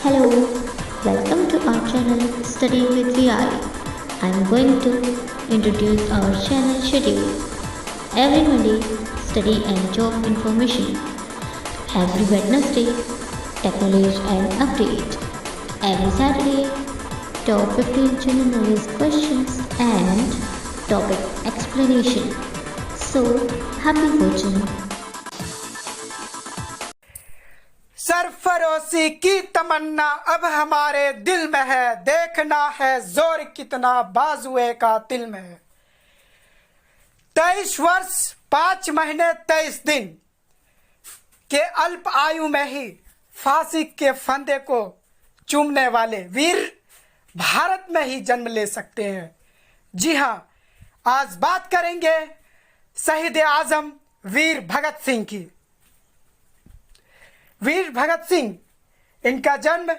Hello, welcome to our channel Study with VI. I am going to introduce our channel schedule. Every Monday, study and job information. Every Wednesday, technology and update. Every Saturday, top 15 general knowledge questions and topic explanation. So, happy watching. सरफरोशी की तमन्ना अब हमारे दिल में है, देखना है जोर कितना बाजुए का तिल में है। 23 वर्ष 5 महीने 23 दिन के अल्प आयु में ही फांसी के फंदे को चूमने वाले वीर भारत में ही जन्म ले सकते हैं। जी हाँ, आज बात करेंगे शहीद आजम वीर भगत सिंह की। वीर भगत सिंह, इनका जन्म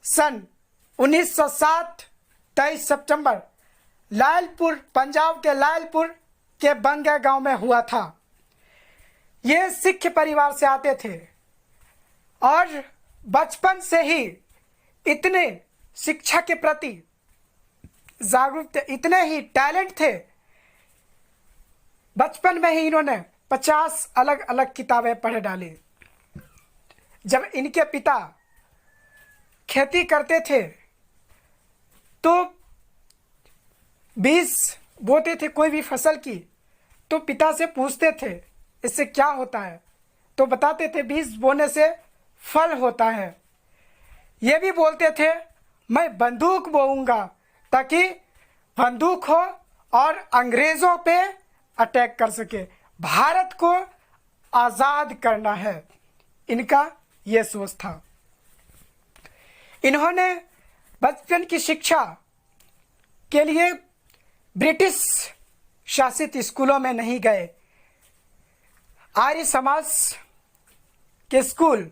सन 1907 23 सितंबर लायलपुर, पंजाब के लायलपुर के बंगा गांव में हुआ था। ये सिख परिवार से आते थे और बचपन से ही इतने शिक्षा के प्रति जागरूक थे, इतने ही टैलेंट थे। बचपन में ही इन्होंने 50 अलग अलग किताबें पढ़ डाली। जब इनके पिता खेती करते थे तो बीज बोते थे कोई भी फसल की, तो पिता से पूछते थे इससे क्या होता है, तो बताते थे बीज बोने से फल होता है। ये भी बोलते थे मैं बंदूक बोऊंगा ताकि बंदूक हो और अंग्रेजों पे अटैक कर सके, भारत को आज़ाद करना है। इनका ये सोच था। इन्होंने बचपन की शिक्षा के लिए ब्रिटिश शासित स्कूलों में नहीं गए। आर्य समाज के स्कूल,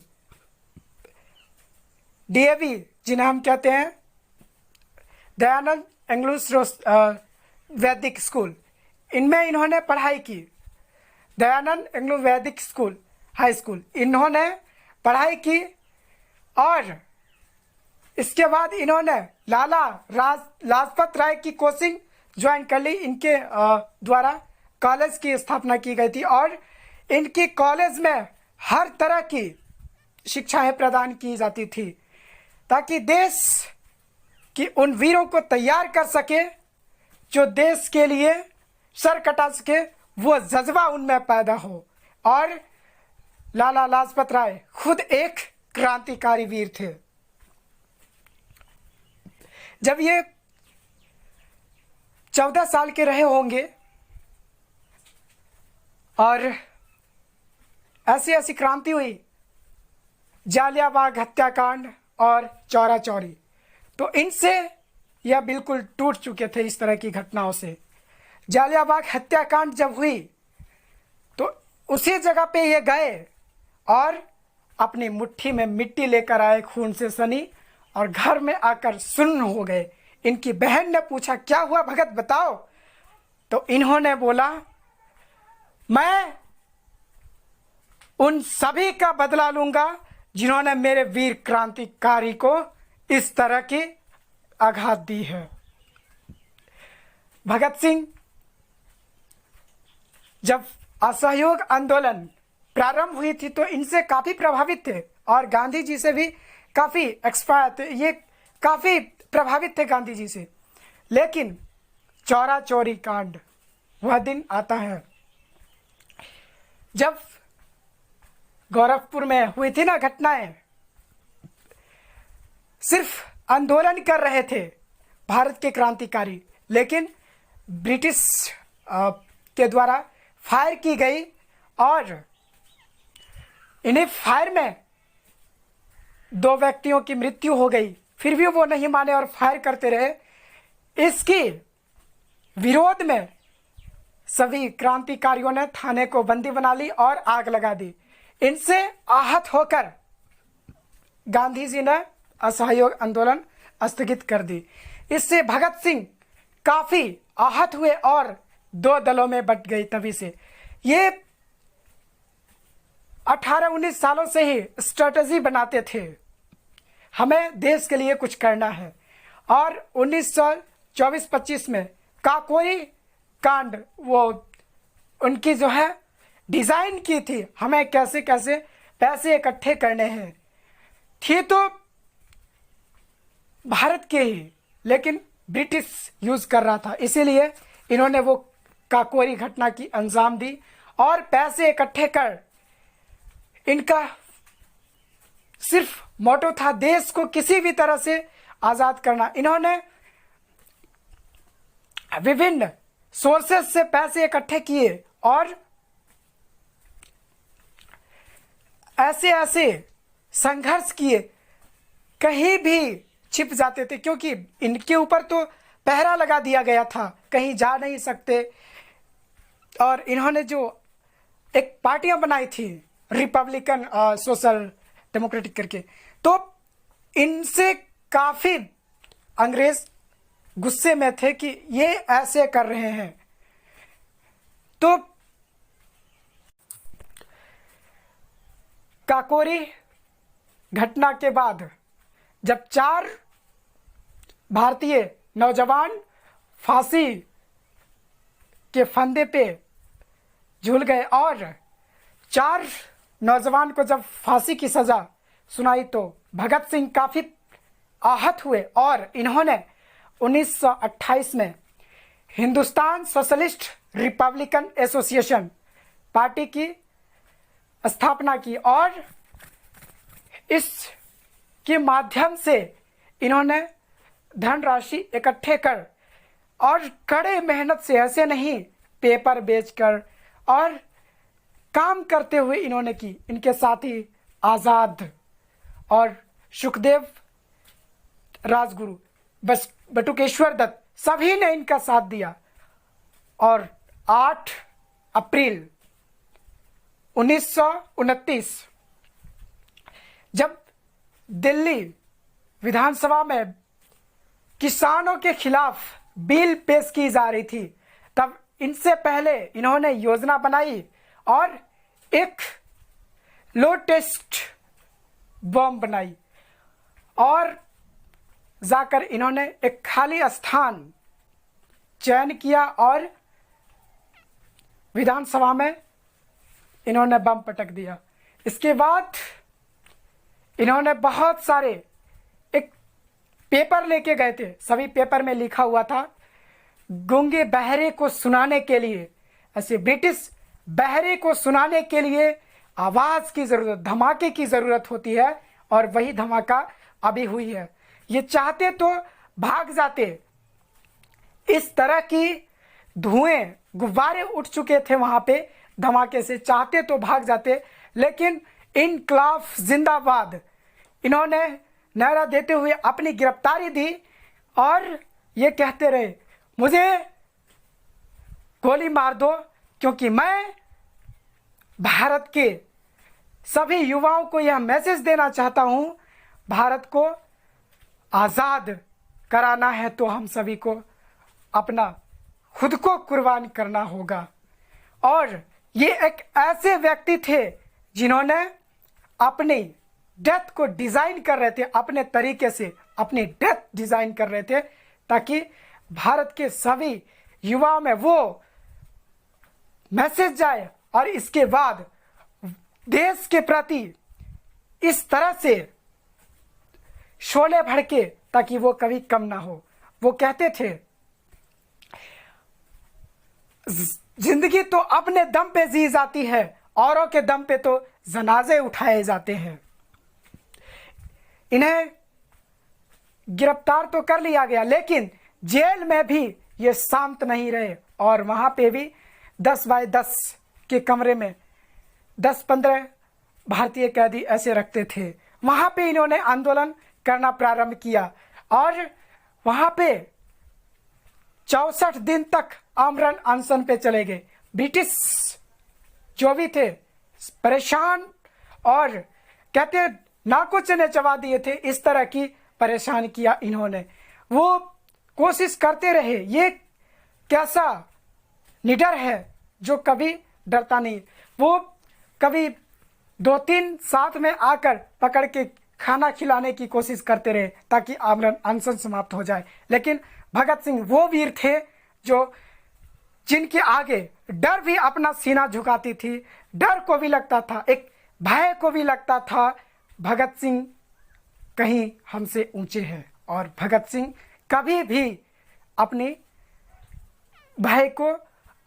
डीएवी जिन्हें हम कहते हैं दयानंद एंग्लो वैदिक स्कूल, इनमें इन्होंने पढ़ाई की। दयानंद एंग्लो वैदिक स्कूल हाई स्कूल इन्होंने पढ़ाई की और इसके बाद इन्होंने लाला लाजपत राय की कोचिंग ज्वाइन कर ली। इनके द्वारा कॉलेज की स्थापना की गई थी और इनकी कॉलेज में हर तरह की शिक्षाएं प्रदान की जाती थी ताकि देश की उन वीरों को तैयार कर सके जो देश के लिए सर कटा सके, वो जज्बा उनमें पैदा हो। और लाला लाजपत राय खुद एक क्रांतिकारी वीर थे। जब ये 14 साल के रहे होंगे और ऐसी ऐसी क्रांति हुई, जालियांवाला हत्याकांड और चौरा चौरी, तो इनसे यह बिल्कुल टूट चुके थे इस तरह की घटनाओं से। जालियांवाला हत्याकांड जब हुई तो उसी जगह पे ये गए और अपनी मुट्ठी में मिट्टी लेकर आए खून से सनी, और घर में आकर सुन्न हो गए। इनकी बहन ने पूछा क्या हुआ भगत बताओ, तो इन्होंने बोला मैं उन सभी का बदला लूंगा जिन्होंने मेरे वीर क्रांतिकारी को इस तरह की आघात दी है। भगत सिंह जब असहयोग आंदोलन प्रारंभ हुई थी तो इनसे काफ़ी प्रभावित थे और गांधी जी से भी काफ़ी एक्सपायर थे। ये काफ़ी प्रभावित थे गांधी जी से। लेकिन चौरा चौरी कांड, वह दिन आता है जब गोरखपुर में हुई थी ना घटनाएं। सिर्फ आंदोलन कर रहे थे भारत के क्रांतिकारी, लेकिन ब्रिटिश के द्वारा फायर की गई और इन्हें फायर में 2 व्यक्तियों की मृत्यु हो गई। फिर भी वो नहीं माने और फायर करते रहे। इसके विरोध में सभी क्रांतिकारियों ने थाने को बंदी बना ली और आग लगा दी। इनसे आहत होकर गांधी जी ने असहयोग आंदोलन स्थगित कर दी। इससे भगत सिंह काफी आहत हुए और 2 दलों में बंट गई। तभी से ये 18-19 सालों से ही स्ट्रेटजी बनाते थे हमें देश के लिए कुछ करना है। और 1924-25 में काकोरी कांड वो उनकी जो है डिज़ाइन की थी, हमें कैसे कैसे पैसे इकट्ठे करने हैं। थी तो भारत के ही, लेकिन ब्रिटिश यूज़ कर रहा था, इसीलिए इन्होंने वो काकोरी घटना की अंजाम दी। और पैसे इकट्ठे कर इनका सिर्फ मोटो था देश को किसी भी तरह से आज़ाद करना। इन्होंने विभिन्न सोर्सेस से पैसे इकट्ठे किए और ऐसे ऐसे संघर्ष किए, कहीं भी छिप जाते थे क्योंकि इनके ऊपर तो पहरा लगा दिया गया था, कहीं जा नहीं सकते। और इन्होंने जो एक पार्टियां बनाई थी रिपब्लिकन सोशल डेमोक्रेटिक करके, तो इनसे काफ़ी अंग्रेज गुस्से में थे कि ये ऐसे कर रहे हैं। तो काकोरी घटना के बाद जब 4 भारतीय नौजवान फांसी के फंदे पे झूल गए और 4 नौजवान को जब फांसी की सज़ा सुनाई तो भगत सिंह काफ़ी आहत हुए और इन्होंने 1928 में Hindustan socialist Republican association party की स्थापना की और इसके माध्यम से इन्होंने धनराशि इकट्ठे कर और कड़े मेहनत से, ऐसे नहीं पेपर बेचकर और काम करते हुए इन्होंने की। इनके साथी आज़ाद और सुखदेव राजगुरु, बस बटुकेश्वर दत्त, सभी ने इनका साथ दिया। और 8 अप्रैल 1929 जब दिल्ली विधानसभा में किसानों के खिलाफ बिल पेश की जा रही थी, तब इनसे पहले इन्होंने योजना बनाई और एक लो टेस्ट बम बनाई और जाकर इन्होंने एक खाली स्थान चयन किया और विधानसभा में इन्होंने बम पटक दिया। इसके बाद इन्होंने बहुत सारे एक पेपर लेके गए थे, सभी पेपर में लिखा हुआ था गूंगे बहरे को सुनाने के लिए, ऐसे ब्रिटिश बहरे को सुनाने के लिए आवाज़ की ज़रूरत, धमाके की ज़रूरत होती है और वही धमाका अभी हुई है। ये चाहते तो भाग जाते, इस तरह की धुएं गुब्बारे उठ चुके थे वहाँ पे धमाके से, चाहते तो भाग जाते, लेकिन इनकलाब जिंदाबाद इन्होंने नारा देते हुए अपनी गिरफ्तारी दी और ये कहते रहे मुझे गोली मार दो क्योंकि मैं भारत के सभी युवाओं को यह मैसेज देना चाहता हूँ, भारत को आज़ाद कराना है तो हम सभी को अपना खुद को कुर्बान करना होगा। और ये एक ऐसे व्यक्ति थे जिन्होंने अपनी डेथ को डिज़ाइन कर रहे थे, अपने तरीके से अपनी डेथ डिज़ाइन कर रहे थे ताकि भारत के सभी युवाओं में वो मैसेज जाए और इसके बाद देश के प्रति इस तरह से शोले भड़के ताकि वो कभी कम ना हो। वो कहते थे जिंदगी तो अपने दम पे जी जाती है, औरों के दम पे तो जनाजे उठाए जाते हैं। इन्हें गिरफ्तार तो कर लिया गया लेकिन जेल में भी ये शांत नहीं रहे और वहाँ पे भी 10 बाय 10 के कमरे में 10-15 भारतीय कैदी ऐसे रखते थे। वहाँ पे इन्होंने आंदोलन करना प्रारंभ किया और वहाँ पे 64 दिन तक आमरण अनशन पे चले गए। ब्रिटिश जो भी थे परेशान और कहते नाकों चने चबा दिए थे, इस तरह की परेशान किया इन्होंने। वो कोशिश करते रहे, ये कैसा निडर है जो कभी डरता नहीं। वो कभी 2-3 साथ में आकर पकड़ के खाना खिलाने की कोशिश करते रहे ताकि आमरण अनशन समाप्त हो जाए। लेकिन भगत सिंह वो वीर थे जो जिनके आगे डर भी अपना सीना झुकाती थी, डर को भी लगता था, एक भय को भी लगता था भगत सिंह कहीं हमसे ऊंचे हैं। और भगत सिंह कभी भी अपनी भय को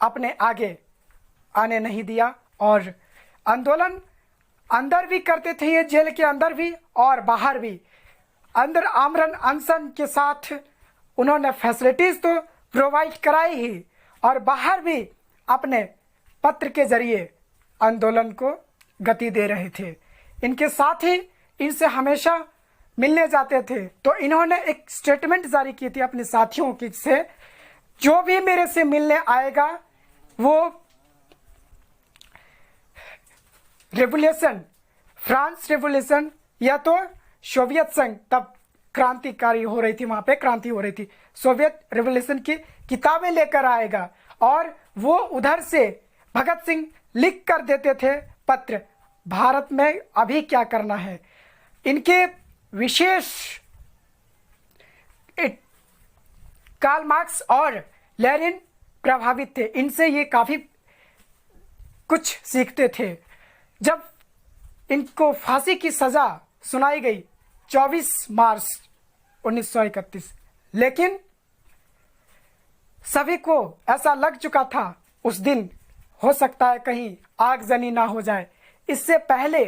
अपने आगे आने नहीं दिया और आंदोलन अंदर भी करते थे, ये जेल के अंदर भी और बाहर भी। अंदर आमरण अनशन के साथ उन्होंने फैसिलिटीज़ तो प्रोवाइड कराई ही और बाहर भी अपने पत्र के जरिए आंदोलन को गति दे रहे थे। इनके साथ ही इनसे हमेशा मिलने जाते थे। तो इन्होंने एक स्टेटमेंट जारी की थी अपने साथियों की से, जो भी मेरे से मिलने आएगा वो रेवोल्यूशन, फ्रांस रेवोल्यूशन या तो सोवियत संघ, तब क्रांतिकारी हो रही थी, वहां पे क्रांति हो रही थी, सोवियत रेवोल्यूशन की किताबें लेकर आएगा। और वो उधर से भगत सिंह लिख कर देते थे पत्र, भारत में अभी क्या करना है। इनके विशेष कार्ल मार्क्स और लेनिन प्रभावित थे, इनसे ये काफ़ी कुछ सीखते थे। जब इनको फांसी की सज़ा सुनाई गई 24 मार्च 1931, लेकिन सभी को ऐसा लग चुका था उस दिन हो सकता है कहीं आगजनी ना हो जाए। इससे पहले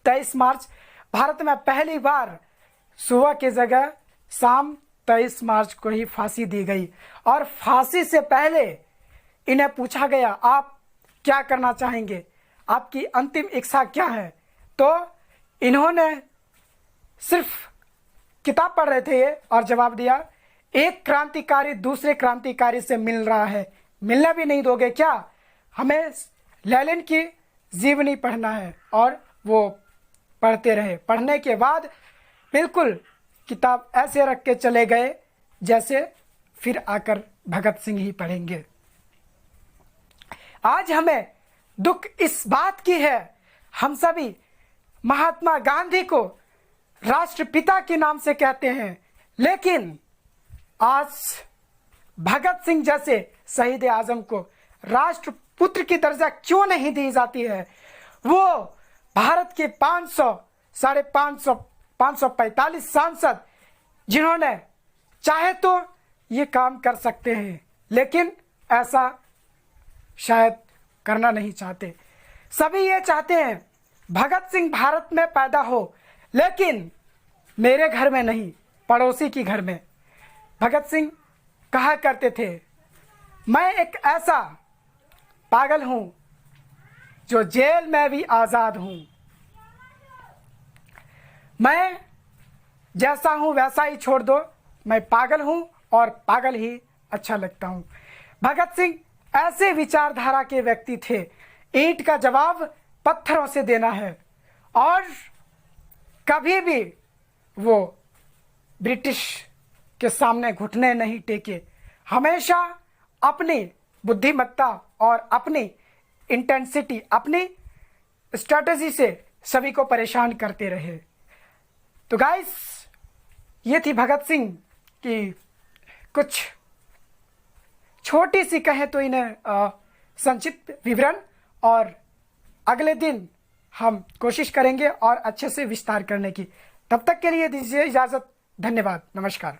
23 मार्च भारत में पहली बार सुबह की जगह शाम 23 मार्च को ही फांसी दी गई। और फांसी से पहले इन्हें पूछा गया आप क्या करना चाहेंगे, आपकी अंतिम इच्छा क्या है। तो इन्होंने सिर्फ किताब पढ़ रहे थे ये और जवाब दिया, एक क्रांतिकारी दूसरे क्रांतिकारी से मिल रहा है, मिलना भी नहीं दोगे क्या, हमें लेनिन की जीवनी पढ़ना है। और वो पढ़ते रहे। पढ़ने के बाद बिल्कुल किताब ऐसे रख के चले गए जैसे फिर आकर भगत सिंह ही पढ़ेंगे। आज हमें दुख इस बात की है, हम सभी महात्मा गांधी को राष्ट्रपिता के नाम से कहते हैं, लेकिन आज भगत सिंह जैसे शहीद आजम को राष्ट्रपुत्र की दर्जा क्यों नहीं दी जाती है। वो भारत के 545 सांसद जिन्होंने चाहे तो ये काम कर सकते हैं, लेकिन ऐसा शायद करना नहीं चाहते। सभी ये चाहते हैं भगत सिंह भारत में पैदा हो, लेकिन मेरे घर में नहीं, पड़ोसी की घर में। भगत सिंह कहा करते थे, मैं एक ऐसा पागल हूं जो जेल में भी आजाद हूं, मैं जैसा हूं वैसा ही छोड़ दो, मैं पागल हूं और पागल ही अच्छा लगता हूं। भगत सिंह ऐसे विचारधारा के व्यक्ति थे, ईंट का जवाब पत्थरों से देना है और कभी भी वो ब्रिटिश के सामने घुटने नहीं टेके, हमेशा अपनी बुद्धिमत्ता और अपनी इंटेंसिटी, अपनी स्ट्रेटजी से सभी को परेशान करते रहे। तो गाइस, ये थी भगत सिंह की कुछ छोटी सी कहें तो इन्हें संक्षिप्त विवरण, और अगले दिन हम कोशिश करेंगे और अच्छे से विस्तार करने की। तब तक के लिए दीजिए इजाज़त। धन्यवाद। नमस्कार।